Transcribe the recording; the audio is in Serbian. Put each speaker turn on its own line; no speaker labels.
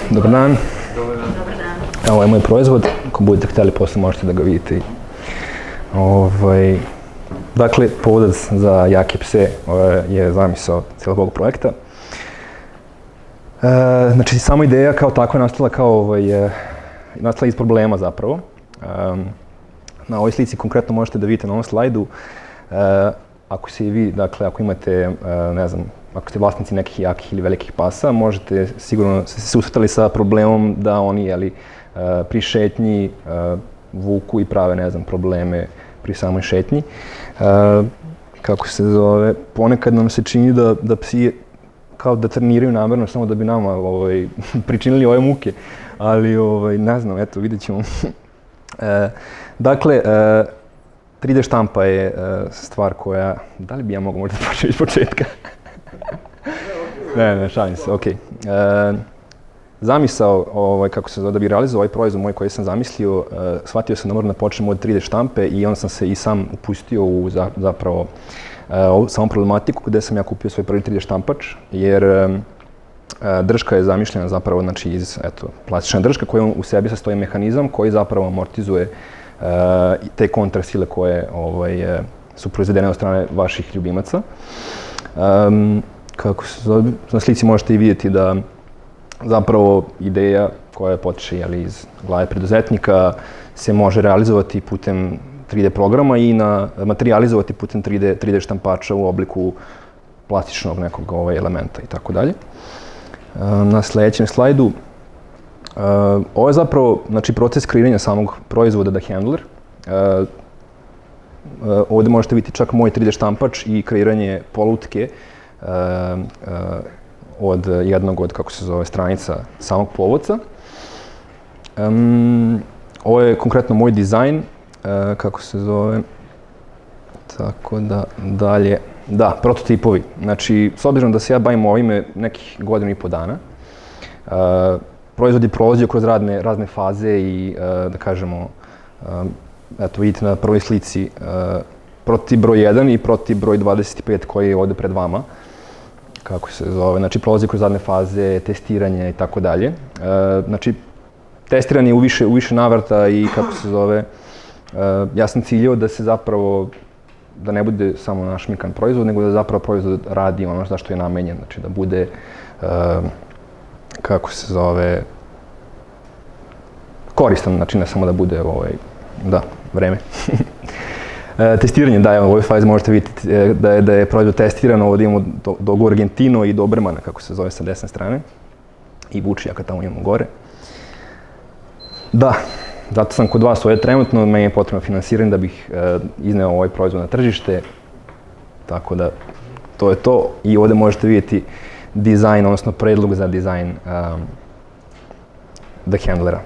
Dobar dan.
Dobar dan.
Ovo je moj proizvod, ako budete htjeli posle možete da ga vidite. Dakle, povodac za jake pse je zamisao cijelog ovog projekta. Znači, sama ideja kao takva je nastala iz problema zapravo. Na ovoj slici konkretno možete da vidite na ovom slajdu, ako se i vi, dakle, ako imate, ne znam, ako ste vlasnici nekih jakih ili velikih pasa, možete sigurno se susretali sa problemom da oni, pri šetnji vuku i prave, ne znam, probleme pri samoj šetnji. Kako se zove, ponekad nam se čini da psi kao da treniraju namjerno samo da bi nama pričinili ove muke, ali ne znam, eto, vidjet ćemo. Dakle, 3D štampa je stvar koja, da li bi ja mogao možda početi iz početka? Ne, šalim se, okej. Zamisao, kako se zove, da bi realizao ovaj proizvod moj koji sam zamislio, shvatio sam da moram da počnem od 3D štampe i onda sam se i sam upustio u zapravo samu problematiku gde sam ja kupio svoj prvi 3D štampač, jer drška je zamišljena zapravo, znači, iz, eto, plastična drška koja u sebi sastoji mehanizam koji zapravo amortizuje te kontrasile koje su proizvedene od strane vaših ljubimaca. Kako se zove, na slici možete i vidjeti da zapravo ideja koja potiče iz glave preduzetnika se može realizovati putem 3D programa i materializovati putem 3D štampača u obliku plastičnog nekog elementa i tako dalje. Na sljedećem slajdu, ovo je zapravo, znači, proces kreiranja samog proizvoda The Handler. Ovdje možete vidjeti čak moj 3D štampač i kreiranje polutke od jednog od, kako se zove, stranica samog povodca. Ovo je konkretno moj dizajn, kako se zove, tako da dalje, da, prototipovi. Znači, s obzirom da se ja bavim ovime nekih godinu i po dana, proizvod je prolazio kroz razne faze i, da kažemo, eto, vidite na prvoj slici prototip broj 1 i prototip broj 25 koji je ovdje pred vama. Kako se zove, znači, prolazi kroz razne faze, testiranje i tako dalje. Znači, testiran je u više navrata i, kako se zove, ja sam ciljao da se zapravo, da ne bude samo našminkan proizvod, nego da zapravo proizvod radi ono za što je namenjen, znači da bude, kako se zove, koristan, znači ne samo da bude, vreme. Testiranje, da, u ovoj fazi možete vidjeti da je proizvod testiran, ovdje imamo Dogo Argentino i Dobermana, kako se zove, sa desne strane, i Vučijaka tamo imamo gore. Da, zato sam kod vas ovdje trenutno, meni je potrebno finansiranje da bih izneo ovaj proizvod na tržište, tako da to je to. I ovdje možete vidjeti dizajn, odnosno predlog za dizajn The Handlera.